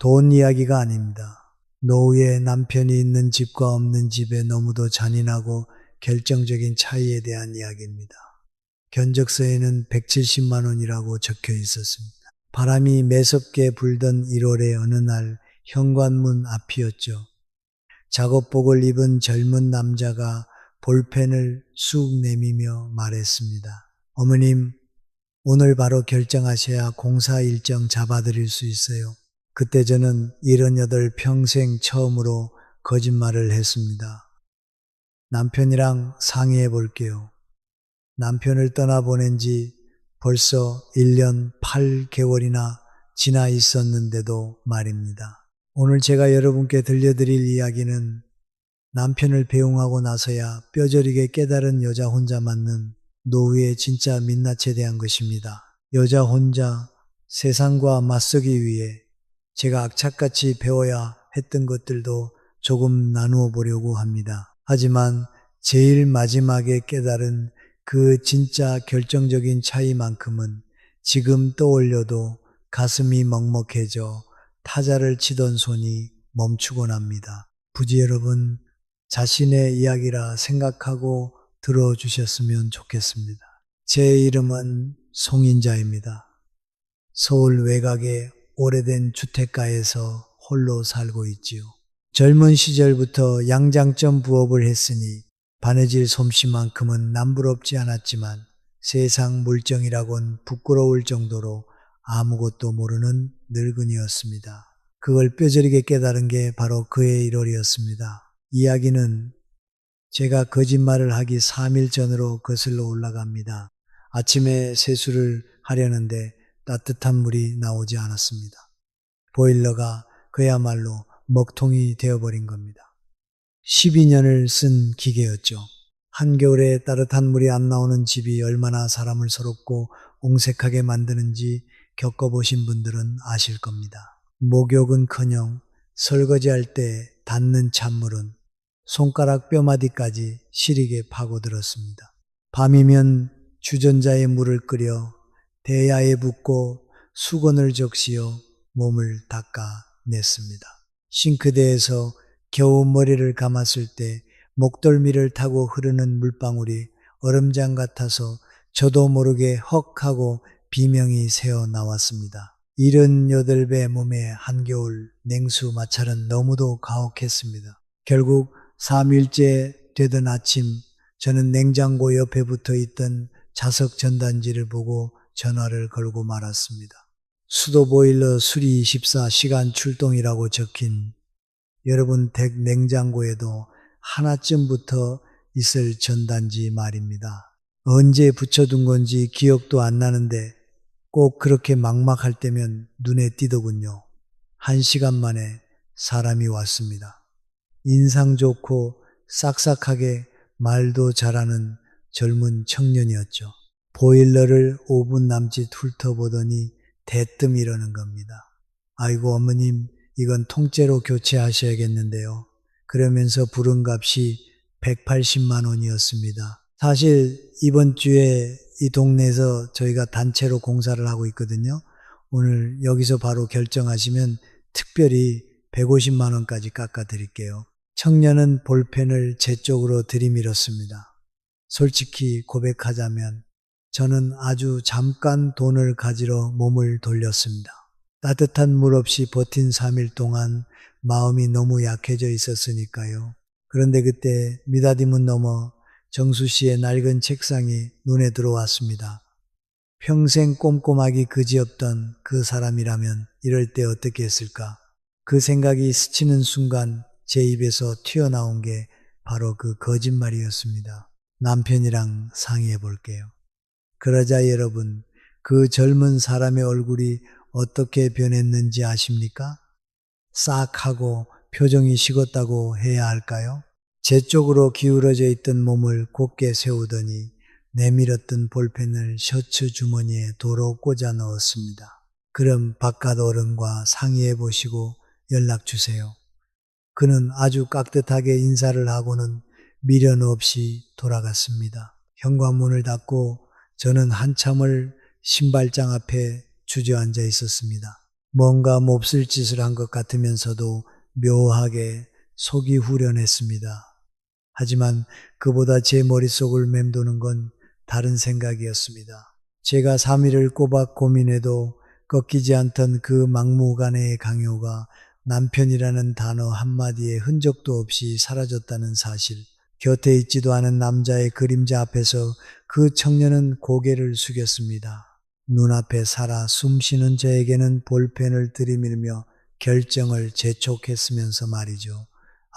돈 이야기가 아닙니다. 노후에 남편이 있는 집과 없는 집에 너무도 잔인하고 결정적인 차이에 대한 이야기입니다. 견적서에는 170만 원이라고 적혀 있었습니다. 바람이 매섭게 불던 1월의 어느 날 현관문 앞이었죠. 작업복을 입은 젊은 남자가 볼펜을 쑥 내미며 말했습니다. 어머님, 오늘 바로 결정하셔야 공사 일정 잡아드릴 수 있어요. 그때 저는 78 평생 처음으로 거짓말을 했습니다. 남편이랑 상의해 볼게요. 남편을 떠나보낸 지 벌써 1년 8개월이나 지나 있었는데도 말입니다. 오늘 제가 여러분께 들려드릴 이야기는 남편을 배웅하고 나서야 뼈저리게 깨달은 여자 혼자 맞는 노후의 진짜 민낯에 대한 것입니다. 여자 혼자 세상과 맞서기 위해 제가 악착같이 배워야 했던 것들도 조금 나누어 보려고 합니다. 하지만 제일 마지막에 깨달은 그 진짜 결정적인 차이만큼은 지금 떠올려도 가슴이 먹먹해져 타자를 치던 손이 멈추곤 합니다. 부지 여러분, 자신의 이야기라 생각하고 들어주셨으면 좋겠습니다. 제 이름은 송인자입니다. 서울 외곽의 오래된 주택가에서 홀로 살고 있지요. 젊은 시절부터 양장점 부업을 했으니 바느질 솜씨만큼은 남부럽지 않았지만 세상 물정이라곤 부끄러울 정도로 아무것도 모르는 늙은이였습니다. 그걸 뼈저리게 깨달은 게 바로 그의 1월이었습니다. 이야기는 제가 거짓말을 하기 3일 전으로 거슬러 올라갑니다. 아침에 세수를 하려는데 따뜻한 물이 나오지 않았습니다. 보일러가 그야말로 먹통이 되어버린 겁니다. 12년을 쓴 기계였죠. 한겨울에 따뜻한 물이 안 나오는 집이 얼마나 사람을 서럽고 옹색하게 만드는지 겪어보신 분들은 아실 겁니다. 목욕은커녕 설거지할 때 닿는 찬물은 손가락 뼈마디까지 시리게 파고들었습니다. 밤이면 주전자에 물을 끓여 대야에 붓고 수건을 적시어 몸을 닦아냈습니다. 싱크대에서 겨우 머리를 감았을 때 목덜미를 타고 흐르는 물방울이 얼음장 같아서 저도 모르게 헉 하고 비명이 새어 나왔습니다. 78배 몸의 한겨울 냉수 마찰은 너무도 가혹했습니다. 결국 3일째 되던 아침 저는 냉장고 옆에 붙어 있던 자석 전단지를 보고 전화를 걸고 말았습니다. 수도 보일러 수리 24시간 출동이라고 적힌 여러분 댁 냉장고에도 하나쯤 붙어 있을 전단지 말입니다. 언제 붙여둔 건지 기억도 안 나는데 꼭 그렇게 막막할 때면 눈에 띄더군요. 1시간 만에 사람이 왔습니다. 인상 좋고 싹싹하게 말도 잘하는 젊은 청년이었죠. 보일러를 5분 남짓 훑어보더니 대뜸 이러는 겁니다. 아이고 어머님, 이건 통째로 교체하셔야겠는데요. 그러면서 부른 값이 180만 원이었습니다. 사실 이번 주에 이 동네에서 저희가 단체로 공사를 하고 있거든요. 오늘 여기서 바로 결정하시면 특별히 150만 원까지 깎아드릴게요. 청년은 볼펜을 제 쪽으로 들이밀었습니다. 솔직히 고백하자면 저는 아주 잠깐 돈을 가지러 몸을 돌렸습니다. 따뜻한 물 없이 버틴 3일 동안 마음이 너무 약해져 있었으니까요. 그런데 그때 미닫이문 너머 정수 씨의 낡은 책상이 눈에 들어왔습니다. 평생 꼼꼼하기 그지없던 그 사람이라면 이럴 때 어떻게 했을까? 그 생각이 스치는 순간 제 입에서 튀어나온 게 바로 그 거짓말이었습니다. 남편이랑 상의해 볼게요. 그러자 여러분, 그 젊은 사람의 얼굴이 어떻게 변했는지 아십니까? 싹 하고 표정이 식었다고 해야 할까요? 제 쪽으로 기울어져 있던 몸을 곧게 세우더니 내밀었던 볼펜을 셔츠 주머니에 도로 꽂아 넣었습니다. 그럼 바깥 어른과 상의해 보시고 연락 주세요. 그는 아주 깍듯하게 인사를 하고는 미련 없이 돌아갔습니다. 현관문을 닫고 저는 한참을 신발장 앞에 주저앉아 있었습니다. 뭔가 몹쓸 짓을 한 것 같으면서도 묘하게 속이 후련했습니다. 하지만 그보다 제 머릿속을 맴도는 건 다른 생각이었습니다. 제가 3일을 꼬박 고민해도 꺾이지 않던 그 막무가내의 강요가 남편이라는 단어 한마디에 흔적도 없이 사라졌다는 사실. 곁에 있지도 않은 남자의 그림자 앞에서 그 청년은 고개를 숙였습니다. 눈앞에 살아 숨쉬는 저에게는 볼펜을 들이밀며 결정을 재촉했으면서 말이죠.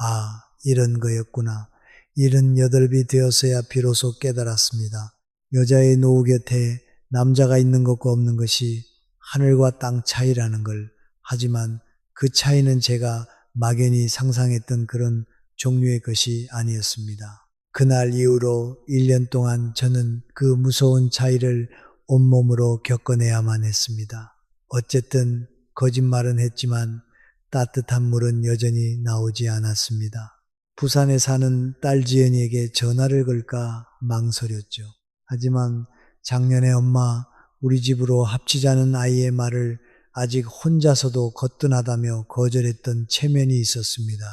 아, 이런 거였구나. 78이 되어서야 비로소 깨달았습니다. 여자의 노후 곁에 남자가 있는 것과 없는 것이 하늘과 땅 차이라는 걸. 하지만 그 차이는 제가 막연히 상상했던 그런 종류의 것이 아니었습니다. 그날 이후로 1년 동안 저는 그 무서운 차이를 온몸으로 겪어내야만 했습니다. 어쨌든 거짓말은 했지만 따뜻한 물은 여전히 나오지 않았습니다. 부산에 사는 딸 지연이에게 전화를 걸까 망설였죠. 하지만 작년에 엄마 우리 집으로 합치자는 아이의 말을 아직 혼자서도 거뜬하다며 거절했던 체면이 있었습니다.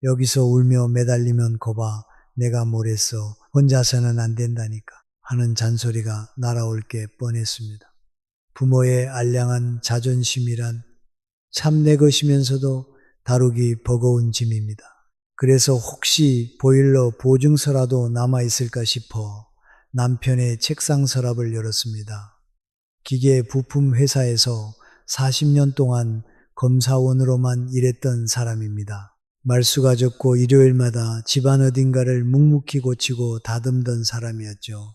여기서 울며 매달리면 거봐 내가 뭘 했어 혼자서는 안 된다니까 하는 잔소리가 날아올 게 뻔했습니다. 부모의 알량한 자존심이란 참 내 것이면서도 다루기 버거운 짐입니다. 그래서 혹시 보일러 보증서라도 남아있을까 싶어 남편의 책상 서랍을 열었습니다. 기계 부품 회사에서 40년 동안 검사원으로만 일했던 사람입니다. 말수가 적고 일요일마다 집안 어딘가를 묵묵히 고치고 다듬던 사람이었죠.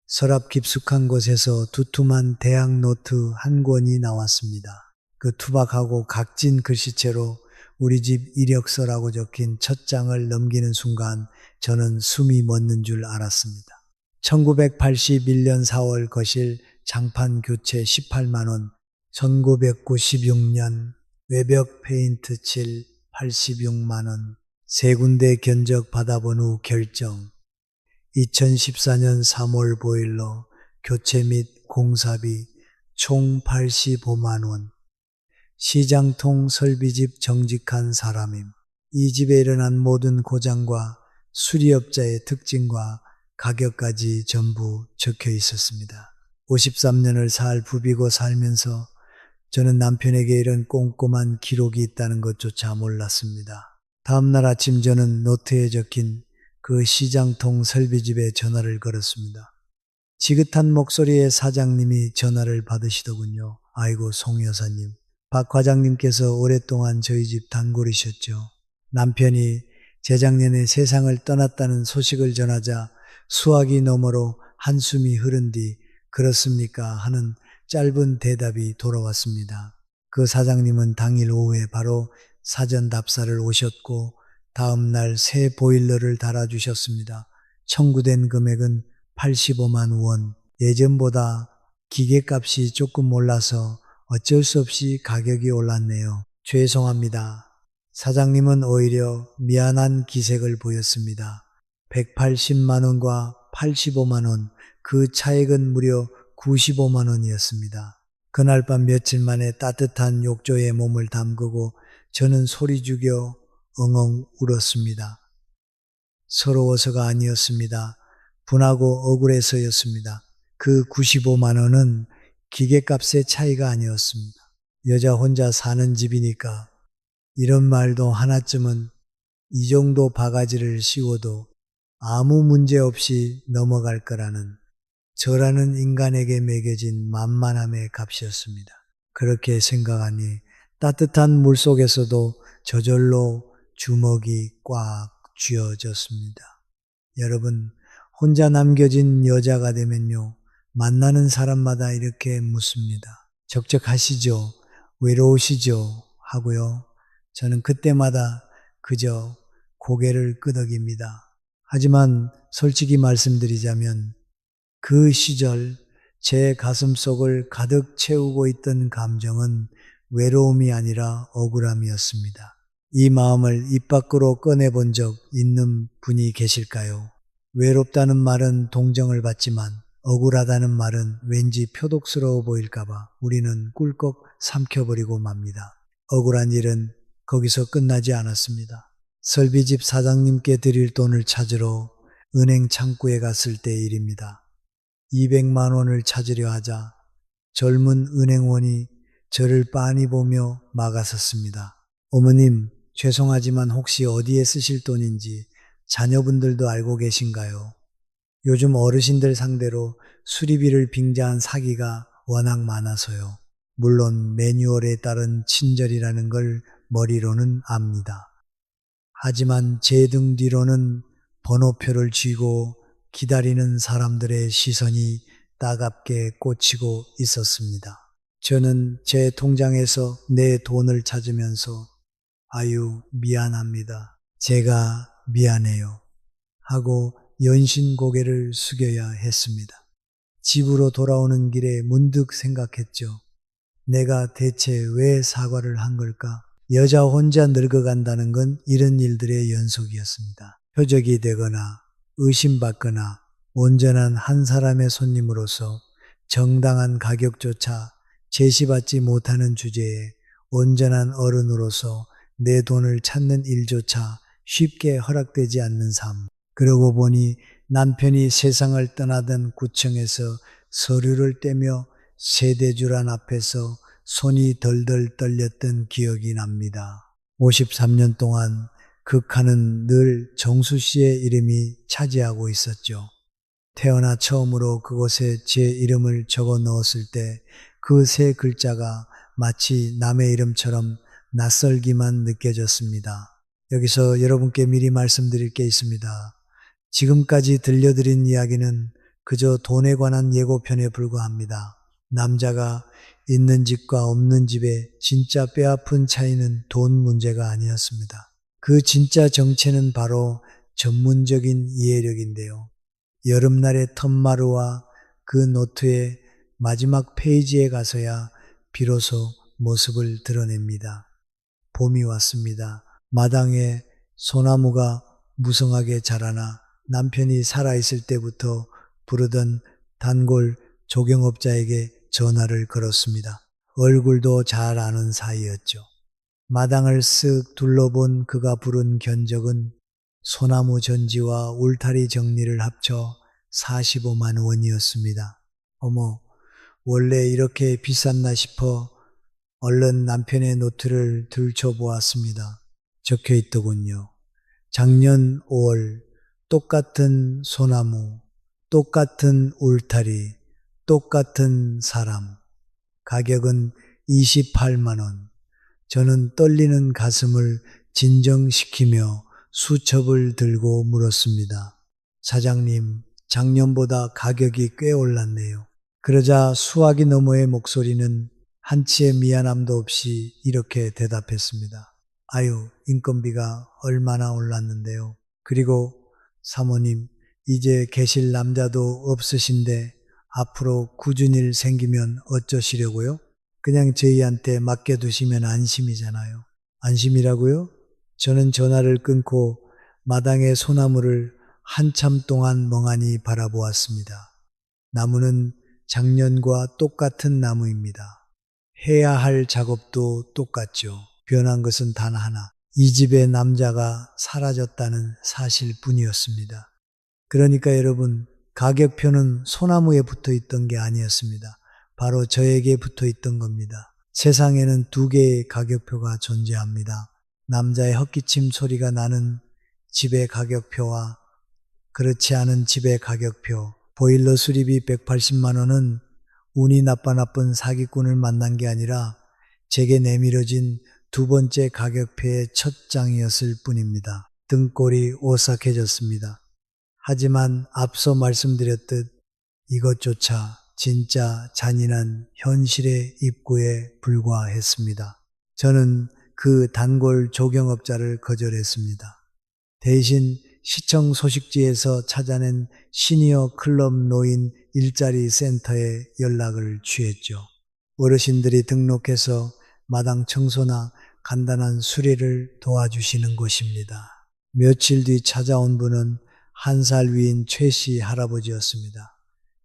서랍 깊숙한 곳에서 두툼한 대학 노트 한 권이 나왔습니다. 그 투박하고 각진 글씨체로 우리 집 이력서라고 적힌 첫 장을 넘기는 순간 저는 숨이 멎는 줄 알았습니다. 1981년 4월 거실 장판 교체 18만 원, 1996년 외벽 페인트 칠 86만 원, 세 군데 견적 받아본 후 결정. 2014년 3월 보일러 교체 및 공사비 총 85만 원. 시장통 설비집 정직한 사람임. 이 집에 일어난 모든 고장과 수리업자의 특징과 가격까지 전부 적혀 있었습니다. 53년을 살 부비고 살면서 저는 남편에게 이런 꼼꼼한 기록이 있다는 것조차 몰랐습니다. 다음날 아침 저는 노트에 적힌 그 시장통 설비집에 전화를 걸었습니다. 지긋한 목소리의 사장님이 전화를 받으시더군요. 아이고 송 여사님, 박 과장님께서 오랫동안 저희 집 단골이셨죠. 남편이 재작년에 세상을 떠났다는 소식을 전하자 수화기 너머로 한숨이 흐른 뒤 그렇습니까 하는 짧은 대답이 돌아왔습니다. 그 사장님은 당일 오후에 바로 사전 답사를 오셨고 다음 날 새 보일러를 달아주셨습니다. 청구된 금액은 85만 원. 예전보다 기계값이 조금 올라서 어쩔 수 없이 가격이 올랐네요. 죄송합니다. 사장님은 오히려 미안한 기색을 보였습니다. 180만 원과 85만 원, 그 차액은 무려 95만 원이었습니다. 그날 밤 며칠 만에 따뜻한 욕조에 몸을 담그고 저는 소리 죽여 엉엉 울었습니다. 서러워서가 아니었습니다. 분하고 억울해서였습니다. 그 95만 원은 기계값의 차이가 아니었습니다. 여자 혼자 사는 집이니까 이런 말도 하나쯤은 이 정도 바가지를 씌워도 아무 문제 없이 넘어갈 거라는 저라는 인간에게 매겨진 만만함의 값이었습니다. 그렇게 생각하니 따뜻한 물속에서도 저절로 주먹이 꽉 쥐어졌습니다. 여러분, 혼자 남겨진 여자가 되면요, 만나는 사람마다 이렇게 묻습니다. 적적하시죠? 외로우시죠? 하고요. 저는 그때마다 그저 고개를 끄덕입니다. 하지만 솔직히 말씀드리자면 그 시절 제 가슴속을 가득 채우고 있던 감정은 외로움이 아니라 억울함이었습니다. 이 마음을 입 밖으로 꺼내본 적 있는 분이 계실까요? 외롭다는 말은 동정을 받지만 억울하다는 말은 왠지 표독스러워 보일까봐 우리는 꿀꺽 삼켜버리고 맙니다. 억울한 일은 거기서 끝나지 않았습니다. 설비집 사장님께 드릴 돈을 찾으러 은행 창구에 갔을 때의 일입니다. 200만 원을 찾으려 하자 젊은 은행원이 저를 빤히 보며 막아섰습니다. 어머님, 죄송하지만 혹시 어디에 쓰실 돈인지 자녀분들도 알고 계신가요? 요즘 어르신들 상대로 수리비를 빙자한 사기가 워낙 많아서요. 물론 매뉴얼에 따른 친절이라는 걸 머리로는 압니다. 하지만 제 등 뒤로는 번호표를 쥐고 기다리는 사람들의 시선이 따갑게 꽂히고 있었습니다. 저는 제 통장에서 내 돈을 찾으면서 아유, 미안합니다. 제가 미안해요. 하고 연신 고개를 숙여야 했습니다. 집으로 돌아오는 길에 문득 생각했죠. 내가 대체 왜 사과를 한 걸까? 여자 혼자 늙어간다는 건 이런 일들의 연속이었습니다. 표적이 되거나 의심받거나 온전한 한 사람의 손님으로서 정당한 가격조차 제시받지 못하는 주제에 온전한 어른으로서 내 돈을 찾는 일조차 쉽게 허락되지 않는 삶. 그러고 보니 남편이 세상을 떠나던 구청에서 서류를 떼며 세대주란 앞에서 손이 덜덜 떨렸던 기억이 납니다. 53년 동안 그 칸은 늘 정수 씨의 이름이 차지하고 있었죠. 태어나 처음으로 그곳에 제 이름을 적어 넣었을 때 그 세 글자가 마치 남의 이름처럼 낯설기만 느껴졌습니다. 여기서 여러분께 미리 말씀드릴 게 있습니다. 지금까지 들려드린 이야기는 그저 돈에 관한 예고편에 불과합니다. 남자가 있는 집과 없는 집의 진짜 뼈아픈 차이는 돈 문제가 아니었습니다. 그 진짜 정체는 바로 전문적인 이해력인데요. 여름날의 텀마루와 그 노트의 마지막 페이지에 가서야 비로소 모습을 드러냅니다. 봄이 왔습니다. 마당에 소나무가 무성하게 자라나 남편이 살아있을 때부터 부르던 단골 조경업자에게 전화를 걸었습니다. 얼굴도 잘 아는 사이였죠. 마당을 쓱 둘러본 그가 부른 견적은 소나무 전지와 울타리 정리를 합쳐 45만 원이었습니다. 어머, 원래 이렇게 비쌌나 싶어 얼른 남편의 노트를 들춰보았습니다. 적혀 있더군요. 작년 5월 똑같은 소나무, 똑같은 울타리, 똑같은 사람. 가격은 28만 원. 저는 떨리는 가슴을 진정시키며 수첩을 들고 물었습니다. 사장님, 작년보다 가격이 꽤 올랐네요. 그러자 수화기 너머의 목소리는 한치의 미안함도 없이 이렇게 대답했습니다. 아유, 인건비가 얼마나 올랐는데요. 그리고 사모님, 이제 계실 남자도 없으신데 앞으로 굳은 일 생기면 어쩌시려고요? 그냥 저희한테 맡겨두시면 안심이잖아요. 안심이라고요? 저는 전화를 끊고 마당의 소나무를 한참 동안 멍하니 바라보았습니다. 나무는 작년과 똑같은 나무입니다. 해야 할 작업도 똑같죠. 변한 것은 단 하나. 이 집의 남자가 사라졌다는 사실뿐이었습니다. 그러니까 여러분, 가격표는 소나무에 붙어 있던 게 아니었습니다. 바로 저에게 붙어 있던 겁니다. 세상에는 두 개의 가격표가 존재합니다. 남자의 헛기침 소리가 나는 집의 가격표와 그렇지 않은 집의 가격표. 보일러 수리비 180만 원은 운이 나쁜 사기꾼을 만난 게 아니라 제게 내밀어진 두 번째 가격표의 첫 장이었을 뿐입니다. 등골이 오싹해졌습니다. 하지만 앞서 말씀드렸듯 이것조차 진짜 잔인한 현실의 입구에 불과했습니다. 저는 그 단골 조경업자를 거절했습니다. 대신 시청 소식지에서 찾아낸 시니어 클럽 노인 일자리 센터에 연락을 취했죠. 어르신들이 등록해서 마당 청소나 간단한 수리를 도와주시는 곳입니다. 며칠 뒤 찾아온 분은 1살 위인 최 씨 할아버지였습니다.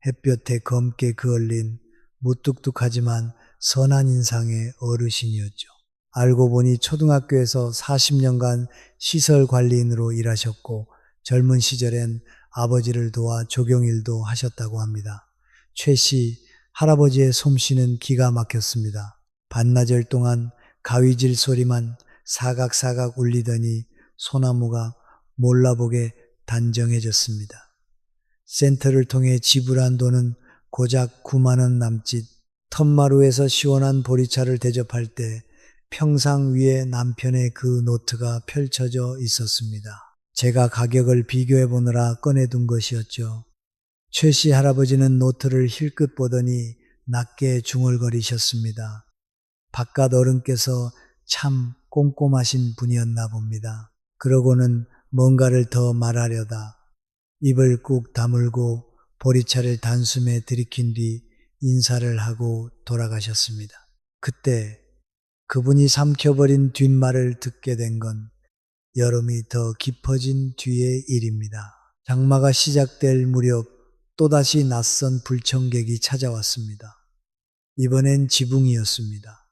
햇볕에 검게 그을린 무뚝뚝하지만 선한 인상의 어르신이었죠. 알고 보니 초등학교에서 40년간 시설 관리인으로 일하셨고 젊은 시절엔 아버지를 도와 조경일도 하셨다고 합니다. 최 씨 할아버지의 솜씨는 기가 막혔습니다. 반나절 동안 가위질 소리만 사각사각 울리더니 소나무가 몰라보게 단정해졌습니다. 센터를 통해 지불한 돈은 고작 9만 원 남짓. 텀마루에서 시원한 보리차를 대접할 때 평상 위에 남편의 그 노트가 펼쳐져 있었습니다. 제가 가격을 비교해 보느라 꺼내둔 것이었죠. 최 씨 할아버지는 노트를 힐끗 보더니 낮게 중얼거리셨습니다. 바깥 어른께서 참 꼼꼼하신 분이었나 봅니다. 그러고는 뭔가를 더 말하려다 입을 꾹 다물고 보리차를 단숨에 들이킨 뒤 인사를 하고 돌아가셨습니다. 그때 그분이 삼켜버린 뒷말을 듣게 된 건 여름이 더 깊어진 뒤의 일입니다. 장마가 시작될 무렵 또다시 낯선 불청객이 찾아왔습니다. 이번엔 지붕이었습니다.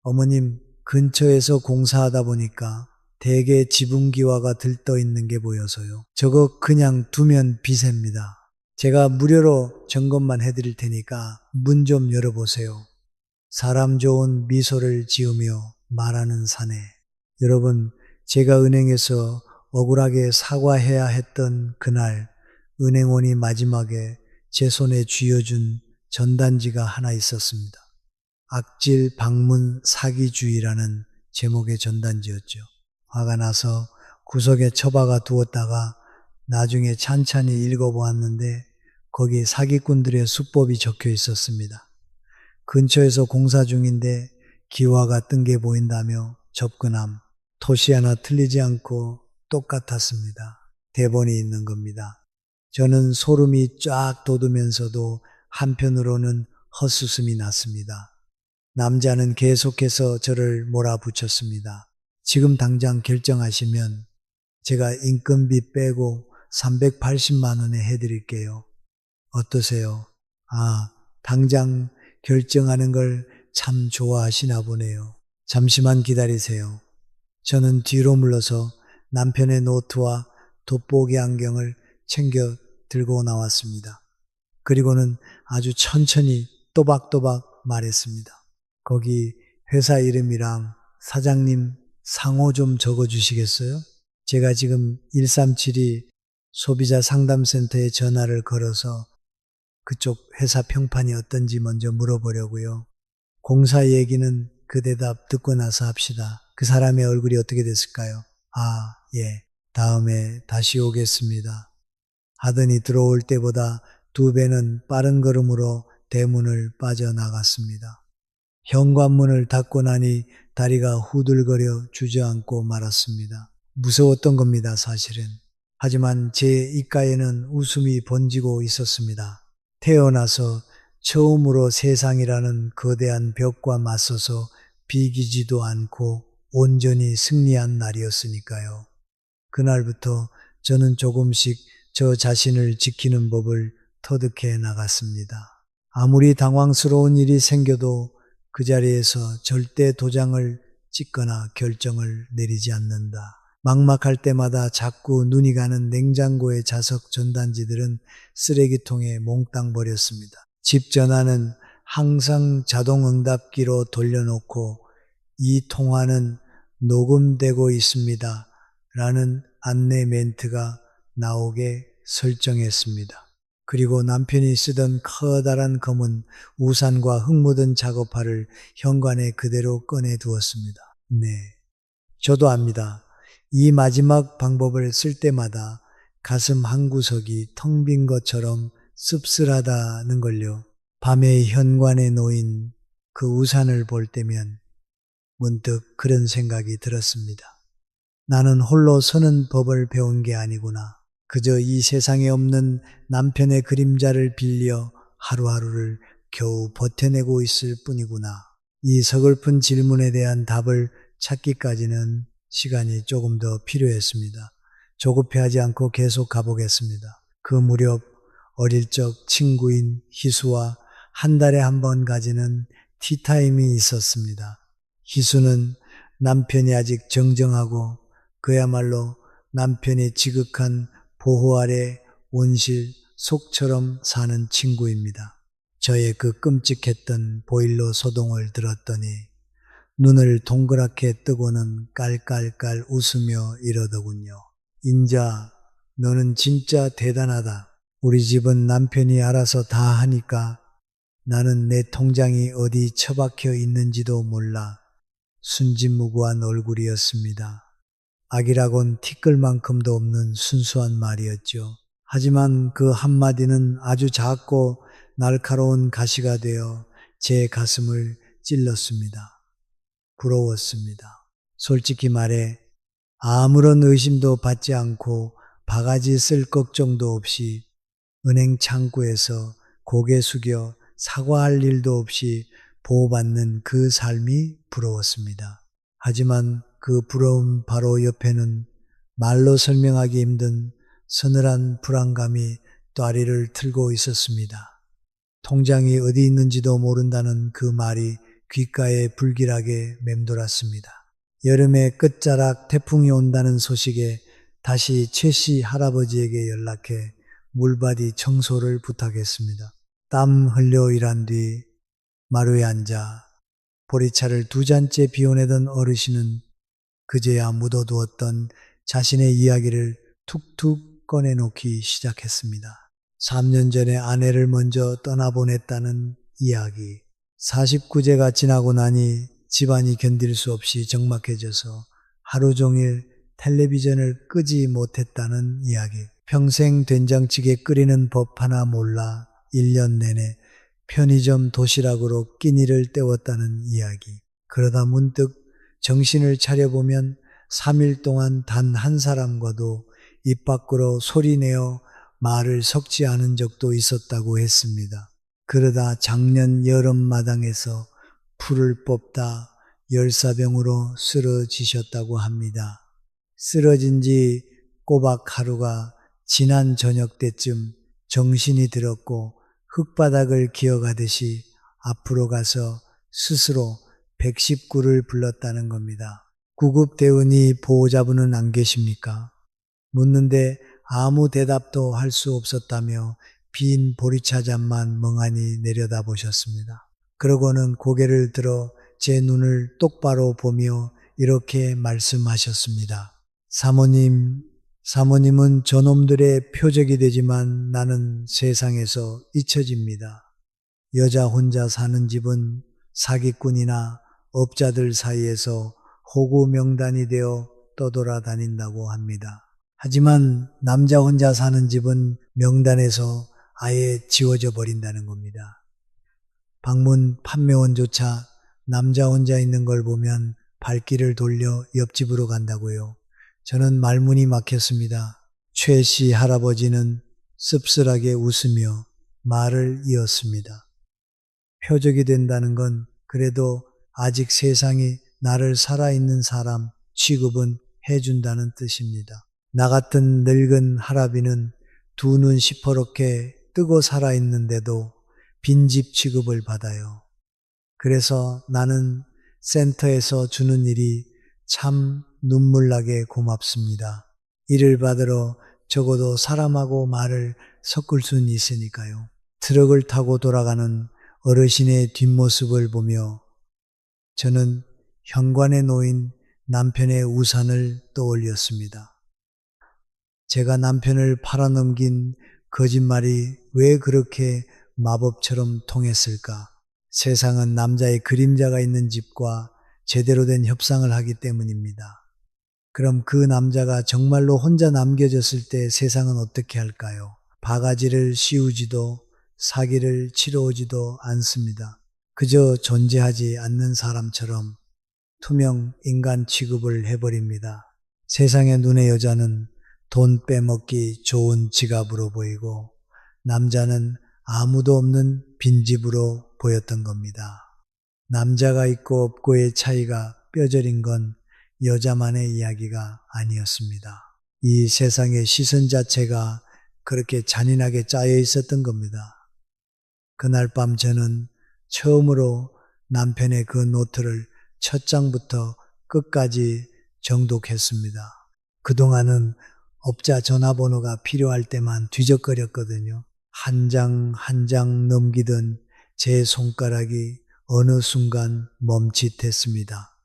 어머님, 근처에서 공사하다 보니까 대개 지붕기와가 들떠 있는 게 보여서요. 저거 그냥 두면 비셉니다. 제가 무료로 점검만 해드릴 테니까 문 좀 열어보세요. 사람 좋은 미소를 지으며 말하는 사내. 여러분, 제가 은행에서 억울하게 사과해야 했던 그날 은행원이 마지막에 제 손에 쥐어준 전단지가 하나 있었습니다. 악질 방문 사기주의라는 제목의 전단지였죠. 화가 나서 구석에 처박아 두었다가 나중에 찬찬히 읽어보았는데 거기 사기꾼들의 수법이 적혀 있었습니다. 근처에서 공사 중인데 기와가 뜬 게 보인다며 접근함. 토시 하나 틀리지 않고 똑같았습니다. 대본이 있는 겁니다. 저는 소름이 쫙 돋으면서도 한편으로는 헛웃음이 났습니다. 남자는 계속해서 저를 몰아붙였습니다. 지금 당장 결정하시면 제가 인건비 빼고 380만 원에 해드릴게요. 어떠세요? 아, 당장 결정하는 걸 참 좋아하시나 보네요. 잠시만 기다리세요. 저는 뒤로 물러서 남편의 노트와 돋보기 안경을 챙겨 들고 나왔습니다. 그리고는 아주 천천히 또박또박 말했습니다. 거기 회사 이름이랑 사장님 상호 좀 적어주시겠어요? 제가 지금 137이 소비자 상담센터에 전화를 걸어서 그쪽 회사 평판이 어떤지 먼저 물어보려고요. 공사 얘기는 그 대답 듣고 나서 합시다. 그 사람의 얼굴이 어떻게 됐을까요? 아, 예. 다음에 다시 오겠습니다. 하더니 들어올 때보다 2배는 빠른 걸음으로 대문을 빠져나갔습니다. 현관문을 닫고 나니 다리가 후들거려 주저앉고 말았습니다. 무서웠던 겁니다, 사실은. 하지만 제 입가에는 웃음이 번지고 있었습니다. 태어나서 처음으로 세상이라는 거대한 벽과 맞서서 비기지도 않고 온전히 승리한 날이었으니까요. 그날부터 저는 조금씩 저 자신을 지키는 법을 터득해 나갔습니다. 아무리 당황스러운 일이 생겨도 그 자리에서 절대 도장을 찍거나 결정을 내리지 않는다. 막막할 때마다 자꾸 눈이 가는 냉장고의 자석 전단지들은 쓰레기통에 몽땅 버렸습니다. 집 전화는 항상 자동응답기로 돌려놓고 이 통화는 녹음되고 있습니다. 라는 안내 멘트가 나오게 설정했습니다. 그리고 남편이 쓰던 커다란 검은 우산과 흙 묻은 작업화를 현관에 그대로 꺼내 두었습니다. 네, 저도 압니다. 이 마지막 방법을 쓸 때마다 가슴 한구석이 텅 빈 것처럼 씁쓸하다는 걸요. 밤에 현관에 놓인 그 우산을 볼 때면 문득 그런 생각이 들었습니다. 나는 홀로 서는 법을 배운 게 아니구나. 그저 이 세상에 없는 남편의 그림자를 빌려 하루하루를 겨우 버텨내고 있을 뿐이구나. 이 서글픈 질문에 대한 답을 찾기까지는 시간이 조금 더 필요했습니다. 조급해하지 않고 계속 가보겠습니다. 그 무렵 어릴 적 친구인 희수와 한 달에 한 번 가지는 티타임이 있었습니다. 희수는 남편이 아직 정정하고 그야말로 남편의 지극한 보호 아래 온실 속처럼 사는 친구입니다. 저의 그 끔찍했던 보일러 소동을 들었더니 눈을 동그랗게 뜨고는 깔깔깔 웃으며 이러더군요. 인자, 너는 진짜 대단하다. 우리 집은 남편이 알아서 다 하니까 나는 내 통장이 어디 처박혀 있는지도 몰라. 순진무구한 얼굴이었습니다. 아기라곤 티끌만큼도 없는 순수한 말이었죠. 하지만 그 한마디는 아주 작고 날카로운 가시가 되어 제 가슴을 찔렀습니다. 부러웠습니다. 솔직히 말해 아무런 의심도 받지 않고 바가지 쓸 걱정도 없이 은행 창구에서 고개 숙여 사과할 일도 없이 보호받는 그 삶이 부러웠습니다. 하지만 그 부러움 바로 옆에는 말로 설명하기 힘든 서늘한 불안감이 또다리를 틀고 있었습니다. 통장이 어디 있는지도 모른다는 그 말이 귓가에 불길하게 맴돌았습니다. 여름에 끝자락 태풍이 온다는 소식에 다시 최씨 할아버지에게 연락해 물바디 청소를 부탁했습니다. 땀 흘려 일한 뒤 마루에 앉아 보리차를 2잔째 비워내던 어르신은 그제야 묻어두었던 자신의 이야기를 툭툭 꺼내놓기 시작했습니다. 3년 전에 아내를 먼저 떠나보냈다는 이야기. 49제가 지나고 나니 집안이 견딜 수 없이 적막해져서 하루 종일 텔레비전을 끄지 못했다는 이야기. 평생 된장찌개 끓이는 법 하나 몰라 1년 내내 편의점 도시락으로 끼니를 때웠다는 이야기. 그러다 문득 정신을 차려보면 3일 동안 단 한 사람과도 입 밖으로 소리내어 말을 섞지 않은 적도 있었다고 했습니다. 그러다 작년 여름마당에서 풀을 뽑다 열사병으로 쓰러지셨다고 합니다. 쓰러진 지 꼬박 하루가 지난 저녁 때쯤 정신이 들었고 흙바닥을 기어가듯이 앞으로 가서 스스로 119를 불렀다는 겁니다. 구급대원이 보호자분은 안 계십니까? 묻는데 아무 대답도 할 수 없었다며 빈 보리차 잔만 멍하니 내려다보셨습니다. 그러고는 고개를 들어 제 눈을 똑바로 보며 이렇게 말씀하셨습니다. 사모님은 저놈들의 표적이 되지만 나는 세상에서 잊혀집니다. 여자 혼자 사는 집은 사기꾼이나 업자들 사이에서 호구 명단이 되어 떠돌아다닌다고 합니다. 하지만 남자 혼자 사는 집은 명단에서 아예 지워져 버린다는 겁니다. 방문 판매원조차 남자 혼자 있는 걸 보면 발길을 돌려 옆집으로 간다고요. 저는 말문이 막혔습니다. 최 씨 할아버지는 씁쓸하게 웃으며 말을 이었습니다. 표적이 된다는 건 그래도 아직 세상이 나를 살아있는 사람 취급은 해준다는 뜻입니다. 나 같은 늙은 할아비는 2눈 시퍼렇게 뜨고 살아있는데도 빈집 취급을 받아요. 그래서 나는 센터에서 주는 일이 참 눈물나게 고맙습니다. 일을 받으러 적어도 사람하고 말을 섞을 수는 있으니까요. 트럭을 타고 돌아가는 어르신의 뒷모습을 보며 저는 현관에 놓인 남편의 우산을 떠올렸습니다. 제가 남편을 팔아넘긴 거짓말이 왜 그렇게 마법처럼 통했을까? 세상은 남자의 그림자가 있는 집과 제대로 된 협상을 하기 때문입니다. 그럼 그 남자가 정말로 혼자 남겨졌을 때 세상은 어떻게 할까요? 바가지를 씌우지도 사기를 치러오지도 않습니다. 그저 존재하지 않는 사람처럼 투명 인간 취급을 해버립니다. 세상의 눈의 여자는 돈 빼먹기 좋은 지갑으로 보이고 남자는 아무도 없는 빈집으로 보였던 겁니다. 남자가 있고 없고의 차이가 뼈저린 건 여자만의 이야기가 아니었습니다. 이 세상의 시선 자체가 그렇게 잔인하게 짜여 있었던 겁니다. 그날 밤 저는 처음으로 남편의 그 노트를 첫 장부터 끝까지 정독했습니다. 그동안은 업자 전화번호가 필요할 때만 뒤적거렸거든요. 한 장 한 장 넘기던 제 손가락이 어느 순간 멈칫했습니다.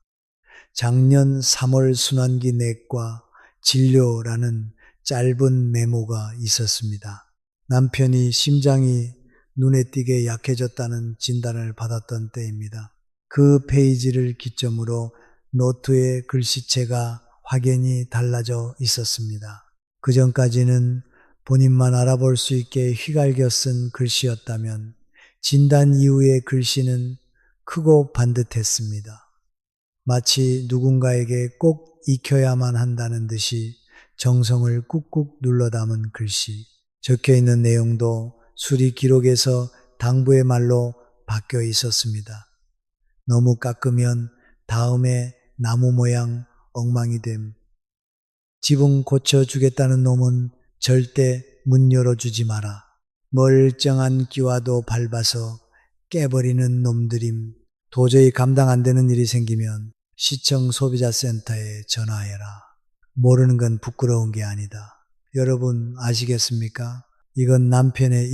작년 3월 순환기 내과 진료라는 짧은 메모가 있었습니다. 남편이 심장이 눈에 띄게 약해졌다는 진단을 받았던 때입니다. 그 페이지를 기점으로 노트의 글씨체가 확연히 달라져 있었습니다. 그 전까지는 본인만 알아볼 수 있게 휘갈겨 쓴 글씨였다면 진단 이후의 글씨는 크고 반듯했습니다. 마치 누군가에게 꼭 익혀야만 한다는 듯이 정성을 꾹꾹 눌러 담은 글씨. 적혀 있는 내용도 수리 기록에서 당부의 말로 바뀌어 있었습니다. 너무 깎으면 다음에 나무 모양 엉망이 됨. 지붕 고쳐주겠다는 놈은 절대 문 열어주지 마라. 멀쩡한 기와도 밟아서 깨버리는 놈들임. 도저히 감당 안 되는 일이 생기면 시청 소비자센터에 전화해라. 모르는 건 부끄러운 게 아니다. 여러분 아시겠습니까? 이건 남편의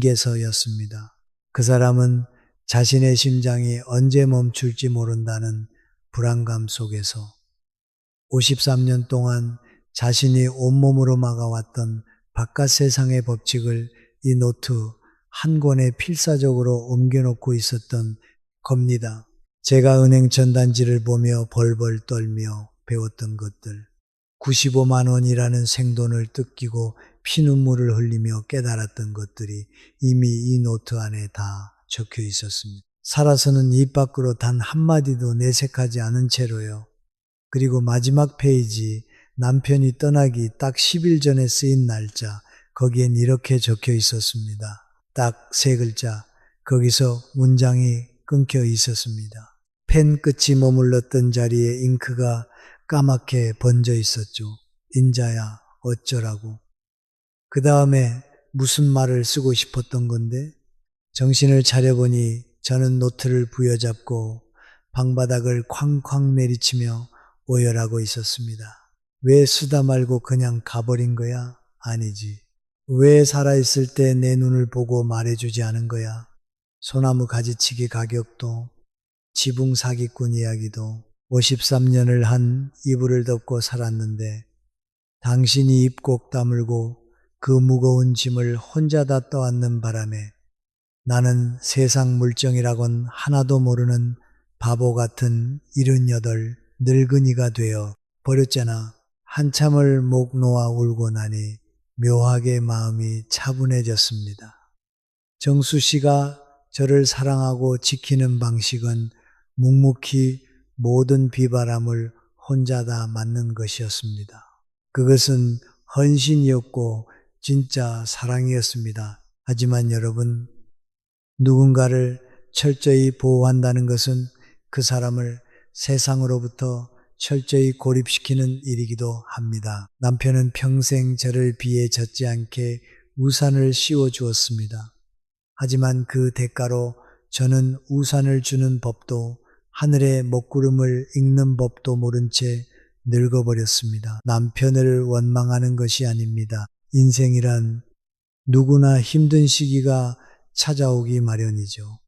인수인계서였습니다. 그 사람은 자신의 심장이 언제 멈출지 모른다는 불안감 속에서 53년 동안 자신이 온몸으로 막아왔던 바깥 세상의 법칙을 이 노트 한 권에 필사적으로 옮겨놓고 있었던 겁니다. 제가 은행 전단지를 보며 벌벌 떨며 배웠던 것들. 95만 원이라는 생돈을 뜯기고 피눈물을 흘리며 깨달았던 것들이 이미 이 노트 안에 다 적혀 있었습니다. 살아서는 입 밖으로 단 한마디도 내색하지 않은 채로요. 그리고 마지막 페이지 남편이 떠나기 딱 10일 전에 쓰인 날짜 거기엔 이렇게 적혀 있었습니다. 딱 3글자 거기서 문장이 끊겨 있었습니다. 펜 끝이 머물렀던 자리에 잉크가 까맣게 번져 있었죠. 인자야 어쩌라고. 그 다음에 무슨 말을 쓰고 싶었던 건데 정신을 차려보니 저는 노트를 부여잡고 방바닥을 쾅쾅 내리치며 오열하고 있었습니다. 왜 쓰다 말고 그냥 가버린 거야? 아니지. 왜 살아있을 때 내 눈을 보고 말해주지 않은 거야? 소나무 가지치기 가격도 지붕 사기꾼 이야기도 53년을 한 이불을 덮고 살았는데 당신이 입 꼭 다물고 그 무거운 짐을 혼자 다 떠안는 바람에 나는 세상 물정이라곤 하나도 모르는 바보 같은 78 늙은이가 되어 버렸잖아. 한참을 목 놓아 울고 나니 묘하게 마음이 차분해졌습니다. 정수 씨가 저를 사랑하고 지키는 방식은 묵묵히 모든 비바람을 혼자 다 맞는 것이었습니다. 그것은 헌신이었고 진짜 사랑이었습니다. 하지만 여러분, 누군가를 철저히 보호한다는 것은 그 사람을 세상으로부터 철저히 고립시키는 일이기도 합니다. 남편은 평생 저를 비에 젖지 않게 우산을 씌워 주었습니다. 하지만 그 대가로 저는 우산을 주는 법도 하늘의 먹구름을 읽는 법도 모른 채 늙어버렸습니다. 남편을 원망하는 것이 아닙니다. 인생이란 누구나 힘든 시기가 찾아오기 마련이죠.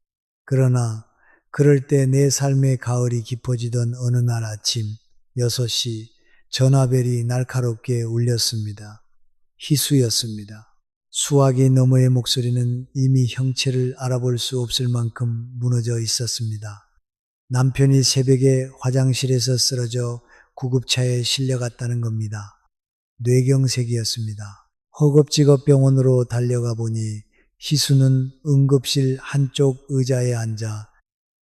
그러나 그럴 때 내 삶의 가을이 깊어지던 어느 날 아침 6시 전화벨이 날카롭게 울렸습니다. 희수였습니다. 수화기 너머의 목소리는 이미 형체를 알아볼 수 없을 만큼 무너져 있었습니다. 남편이 새벽에 화장실에서 쓰러져 구급차에 실려갔다는 겁니다. 뇌경색이었습니다. 허겁지겁 병원으로 달려가 보니 희수는 응급실 한쪽 의자에 앉아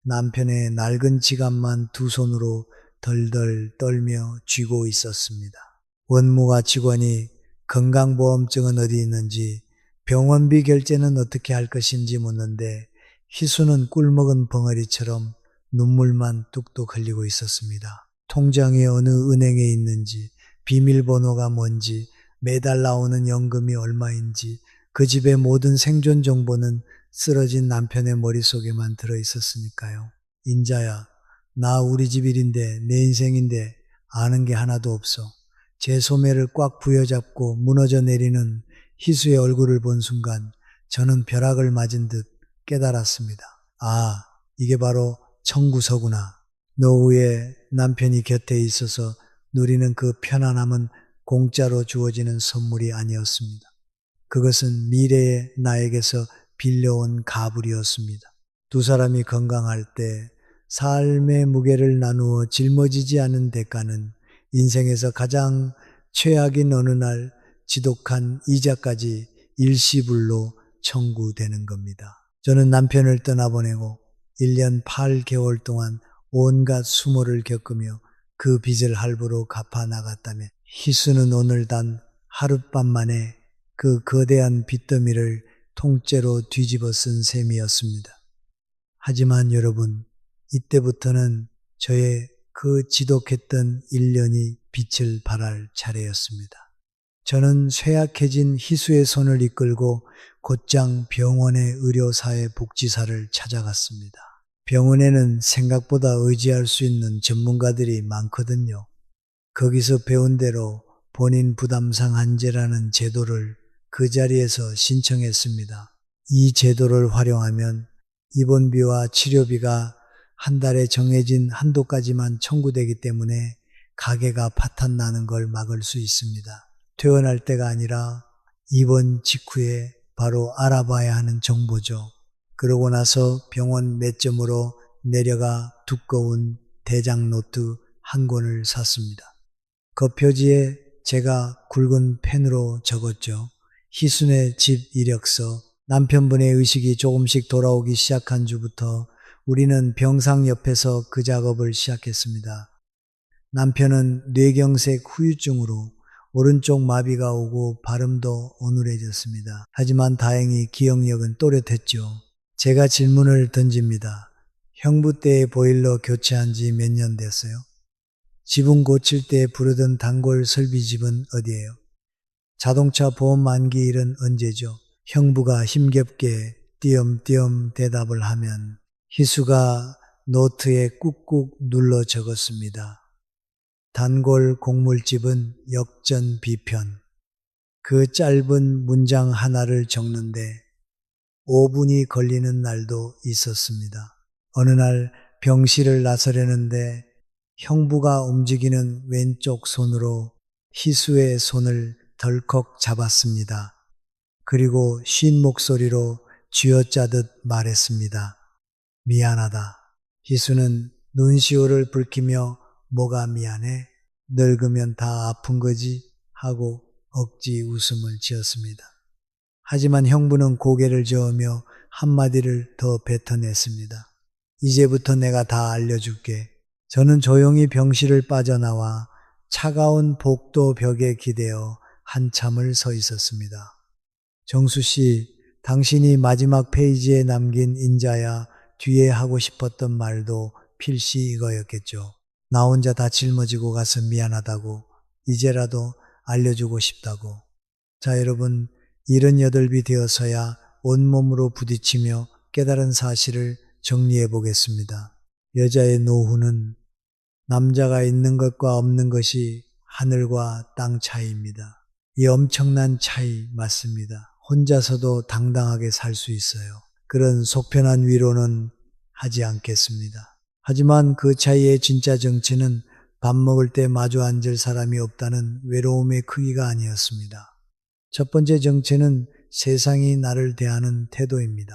남편의 낡은 지갑만 두 손으로 덜덜 떨며 쥐고 있었습니다. 원무과 직원이 건강보험증은 어디 있는지 병원비 결제는 어떻게 할 것인지 묻는데 희수는 꿀먹은 벙어리처럼 눈물만 뚝뚝 흘리고 있었습니다. 통장이 어느 은행에 있는지 비밀번호가 뭔지 매달 나오는 연금이 얼마인지 그 집의 모든 생존 정보는 쓰러진 남편의 머릿속에만 들어 있었으니까요. 인자야, 나 우리 집 일인데 내 인생인데 아는 게 하나도 없어. 제 소매를 꽉 부여잡고 무너져 내리는 희수의 얼굴을 본 순간 저는 벼락을 맞은 듯 깨달았습니다. 아, 이게 바로 청구서구나. 노후에 남편이 곁에 있어서 누리는 그 편안함은 공짜로 주어지는 선물이 아니었습니다. 그것은 미래의 나에게서 빌려온 가불이었습니다. 두 사람이 건강할 때 삶의 무게를 나누어 짊어지지 않은 대가는 인생에서 가장 최악인 어느 날 지독한 이자까지 일시불로 청구되는 겁니다. 저는 남편을 떠나보내고 1년 8개월 동안 온갖 수모를 겪으며 그 빚을 할부로 갚아 나갔다며 희수는 오늘 단 하룻밤 만에 그 거대한 빚더미를 통째로 뒤집어 쓴 셈이었습니다. 하지만 여러분, 이때부터는 저의 그 지독했던 1년이 빛을 발할 차례였습니다. 저는 쇠약해진 희수의 손을 이끌고 곧장 병원의 의료사회복지사를 찾아갔습니다. 병원에는 생각보다 의지할 수 있는 전문가들이 많거든요. 거기서 배운 대로 본인 부담상 한제라는 제도를 그 자리에서 신청했습니다. 이 제도를 활용하면 입원비와 치료비가 한 달에 정해진 한도까지만 청구되기 때문에 가게가 파탄 나는 걸 막을 수 있습니다. 퇴원할 때가 아니라 입원 직후에 바로 알아봐야 하는 정보죠. 그러고 나서 병원 매점으로 내려가 두꺼운 대장 노트 한 권을 샀습니다. 겉표지에 제가 굵은 펜으로 적었죠. 희순의 집 이력서. 남편분의 의식이 조금씩 돌아오기 시작한 주부터 우리는 병상 옆에서 그 작업을 시작했습니다. 남편은 뇌경색 후유증으로 오른쪽 마비가 오고 발음도 어눌해졌습니다. 하지만 다행히 기억력은 또렷했죠. 제가 질문을 던집니다. 형부 때의 보일러 교체한 지 몇 년 됐어요? 지붕 고칠 때 부르던 단골 설비집은 어디예요? 자동차 보험 만기일은 언제죠? 형부가 힘겹게 띄엄띄엄 대답을 하면 희수가 노트에 꾹꾹 눌러 적었습니다. 단골 곡물집은 역전 비편. 그 짧은 문장 하나를 적는데 5분이 걸리는 날도 있었습니다. 어느 날 병실을 나서려는데 형부가 움직이는 왼쪽 손으로 희수의 손을 덜컥 잡았습니다. 그리고 쉰 목소리로 쥐어짜듯 말했습니다. 미안하다. 희수는 눈시울을 붉히며 뭐가 미안해? 늙으면 다 아픈 거지? 하고 억지 웃음을 지었습니다. 하지만 형부는 고개를 저으며 한마디를 더 뱉어냈습니다. 이제부터 내가 다 알려줄게. 저는 조용히 병실을 빠져나와 차가운 복도 벽에 기대어 한참을 서 있었습니다. 정수 씨, 당신이 마지막 페이지에 남긴 인자야 뒤에 하고 싶었던 말도 필시 이거였겠죠. 나 혼자 다 짊어지고 가서 미안하다고, 이제라도 알려주고 싶다고. 자, 여러분, 78이 되어서야 온몸으로 부딪히며 깨달은 사실을 정리해 보겠습니다. 여자의 노후는 남자가 있는 것과 없는 것이 하늘과 땅 차이입니다. 이 엄청난 차이 맞습니다. 혼자서도 당당하게 살 수 있어요. 그런 속편한 위로는 하지 않겠습니다. 하지만 그 차이의 진짜 정체는 밥 먹을 때 마주 앉을 사람이 없다는 외로움의 크기가 아니었습니다. 첫 번째 정체는 세상이 나를 대하는 태도입니다.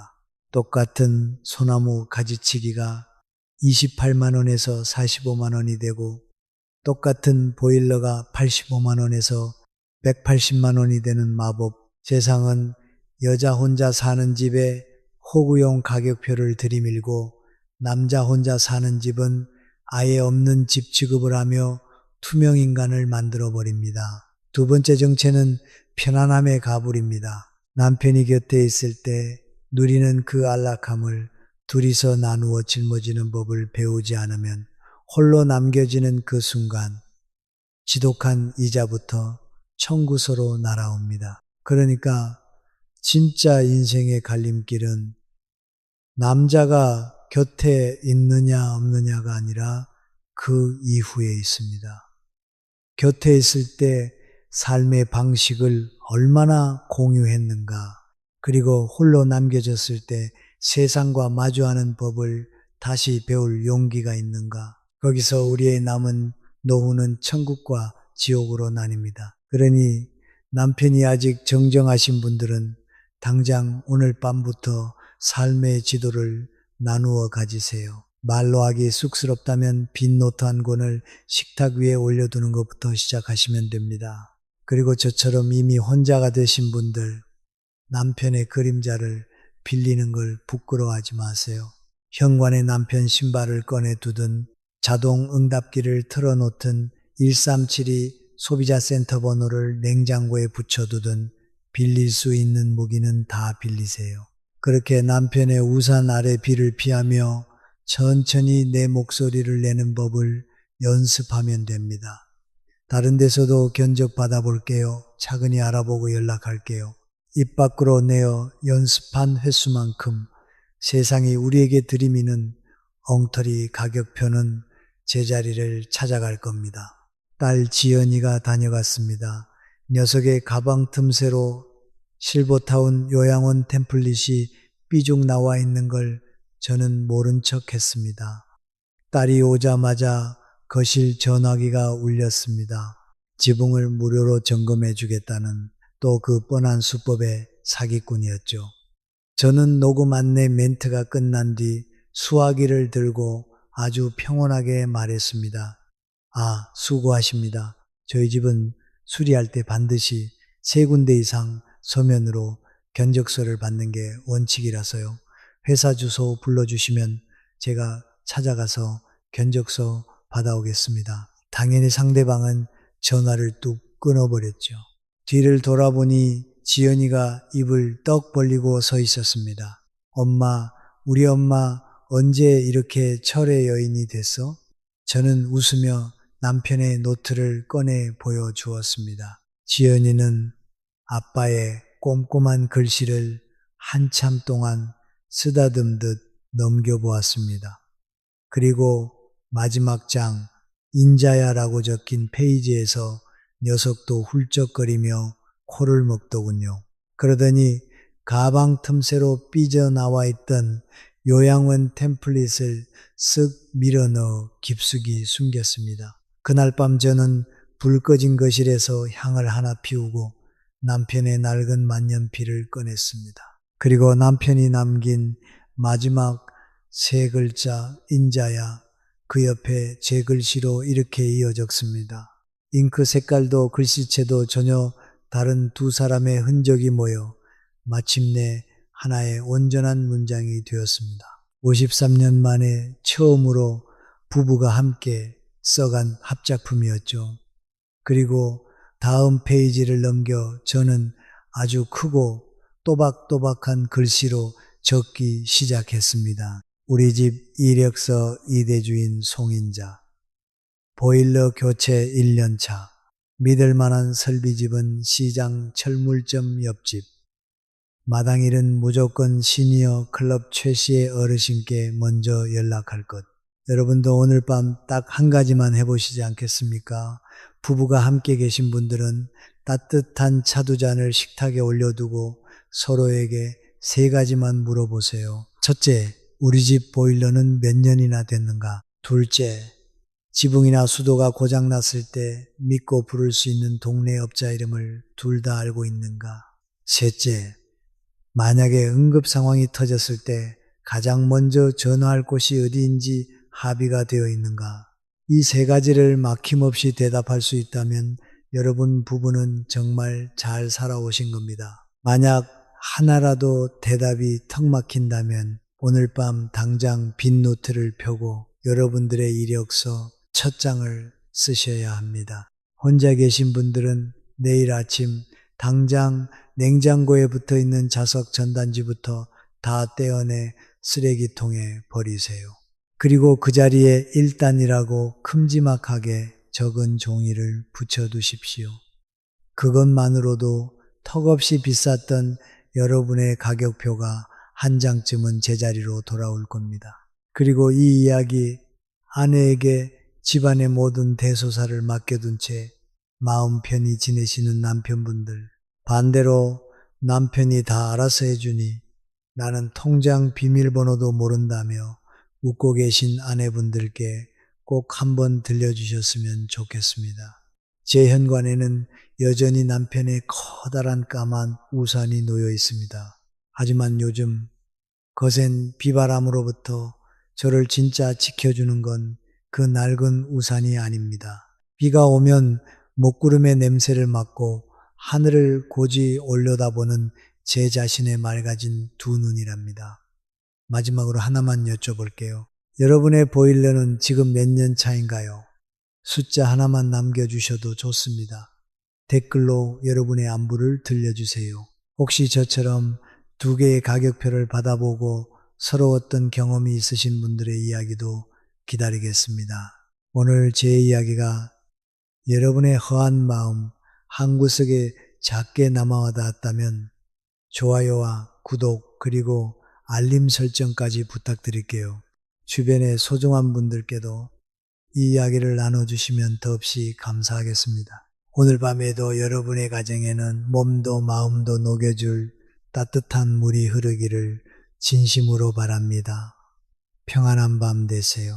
똑같은 소나무 가지치기가 28만 원에서 45만 원이 되고 똑같은 보일러가 85만 원에서 180만 원이 되는 마법. 세상은 여자 혼자 사는 집에 호구용 가격표를 들이밀고 남자 혼자 사는 집은 아예 없는 집 취급을 하며 투명인간을 만들어버립니다. 두 번째 정체는 편안함의 가불입니다. 남편이 곁에 있을 때 누리는 그 안락함을 둘이서 나누어 짊어지는 법을 배우지 않으면 홀로 남겨지는 그 순간 지독한 이자부터 청구서로 날아옵니다. 그러니까 진짜 인생의 갈림길은 남자가 곁에 있느냐 없느냐가 아니라 그 이후에 있습니다. 곁에 있을 때 삶의 방식을 얼마나 공유했는가, 그리고 홀로 남겨졌을 때 세상과 마주하는 법을 다시 배울 용기가 있는가, 거기서 우리의 남은 노후는 천국과 지옥으로 나뉩니다. 그러니 남편이 아직 정정하신 분들은 당장 오늘 밤부터 삶의 지도를 나누어 가지세요. 말로 하기 쑥스럽다면 빈 노트 한 권을 식탁 위에 올려두는 것부터 시작하시면 됩니다. 그리고 저처럼 이미 혼자가 되신 분들, 남편의 그림자를 빌리는 걸 부끄러워하지 마세요. 현관에 남편 신발을 꺼내 두든 자동 응답기를 틀어놓든 1372 소비자센터 번호를 냉장고에 붙여두든 빌릴 수 있는 무기는 다 빌리세요. 그렇게 남편의 우산 아래 비를 피하며 천천히 내 목소리를 내는 법을 연습하면 됩니다. 다른 데서도 견적 받아볼게요. 차근히 알아보고 연락할게요. 입 밖으로 내어 연습한 횟수만큼 세상이 우리에게 들이미는 엉터리 가격표는 제자리를 찾아갈 겁니다. 딸 지연이가 다녀갔습니다. 녀석의 가방 틈새로 실버타운 요양원 템플릿이 삐죽 나와 있는 걸 저는 모른 척 했습니다. 딸이 오자마자 거실 전화기가 울렸습니다. 지붕을 무료로 점검해 주겠다는 또 그 뻔한 수법의 사기꾼이었죠. 저는 녹음 안내 멘트가 끝난 뒤 수화기를 들고 아주 평온하게 말했습니다. 아, 수고하십니다. 저희 집은 수리할 때 반드시 3군데 이상 서면으로 견적서를 받는 게 원칙이라서요. 회사 주소 불러주시면 제가 찾아가서 견적서 받아오겠습니다. 당연히 상대방은 전화를 뚝 끊어버렸죠. 뒤를 돌아보니 지연이가 입을 떡 벌리고 서 있었습니다. 엄마, 우리 엄마 언제 이렇게 철의 여인이 됐어? 저는 웃으며 남편의 노트를 꺼내 보여주었습니다. 지연이는 아빠의 꼼꼼한 글씨를 한참 동안 쓰다듬듯 넘겨보았습니다. 그리고 마지막 장 인자야라고 적힌 페이지에서 녀석도 훌쩍거리며 코를 먹더군요. 그러더니 가방 틈새로 삐져나와 있던 요양원 템플릿을 쓱 밀어넣어 깊숙이 숨겼습니다. 그날 밤 저는 불 꺼진 거실에서 향을 하나 피우고 남편의 낡은 만년필을 꺼냈습니다. 그리고 남편이 남긴 마지막 3글자 인자야, 그 옆에 제 글씨로 이렇게 이어 적습니다. 잉크 색깔도 글씨체도 전혀 다른 2사람의 흔적이 모여 마침내 하나의 온전한 문장이 되었습니다. 53년 만에 처음으로 부부가 함께 써간 합작품이었죠. 그리고 다음 페이지를 넘겨 저는 아주 크고 또박또박한 글씨로 적기 시작했습니다. 우리 집 이력서 2대 주인 송인자. 보일러 교체 1년차. 믿을만한 설비집은 시장 철물점 옆집. 마당일은 무조건 시니어 클럽 최씨의 어르신께 먼저 연락할 것. 여러분도 오늘 밤 딱 한 가지만 해보시지 않겠습니까? 부부가 함께 계신 분들은 따뜻한 차 2잔을 식탁에 올려두고 서로에게 3가지만 물어보세요. 첫째, 우리 집 보일러는 몇 년이나 됐는가? 둘째, 지붕이나 수도가 고장났을 때 믿고 부를 수 있는 동네 업자 이름을 둘 다 알고 있는가? 셋째, 만약에 응급 상황이 터졌을 때 가장 먼저 전화할 곳이 어디인지 합의가 되어 있는가? 이 3가지를 막힘없이 대답할 수 있다면 여러분 부부는 정말 잘 살아오신 겁니다. 만약 하나라도 대답이 턱 막힌다면 오늘 밤 당장 빈 노트를 펴고 여러분들의 이력서 첫 장을 쓰셔야 합니다. 혼자 계신 분들은 내일 아침 당장 냉장고에 붙어 있는 자석 전단지부터 다 떼어내 쓰레기통에 버리세요. 그리고 그 자리에 1단이라고 큼지막하게 적은 종이를 붙여두십시오. 그것만으로도 턱없이 비쌌던 여러분의 가격표가 한 장쯤은 제자리로 돌아올 겁니다. 그리고 이 이야기 아내에게 집안의 모든 대소사를 맡겨둔 채 마음 편히 지내시는 남편분들, 반대로 남편이 다 알아서 해주니 나는 통장 비밀번호도 모른다며 웃고 계신 아내분들께 꼭 한번 들려주셨으면 좋겠습니다. 제 현관에는 여전히 남편의 커다란 까만 우산이 놓여 있습니다. 하지만 요즘 거센 비바람으로부터 저를 진짜 지켜주는 건 그 낡은 우산이 아닙니다. 비가 오면 먹구름의 냄새를 맡고 하늘을 고지 올려다보는 제 자신의 맑아진 두 눈이랍니다. 마지막으로 하나만 여쭤볼게요. 여러분의 보일러는 지금 몇 년 차인가요? 숫자 하나만 남겨주셔도 좋습니다. 댓글로 여러분의 안부를 들려주세요. 혹시 저처럼 두 개의 가격표를 받아보고 서러웠던 경험이 있으신 분들의 이야기도 기다리겠습니다. 오늘 제 이야기가 여러분의 허한 마음 한 구석에 작게 남아와 닿았다면 좋아요와 구독 그리고 알림 설정까지 부탁드릴게요. 주변의 소중한 분들께도 이 이야기를 나눠주시면 더없이 감사하겠습니다. 오늘 밤에도 여러분의 가정에는 몸도 마음도 녹여줄 따뜻한 물이 흐르기를 진심으로 바랍니다. 평안한 밤 되세요.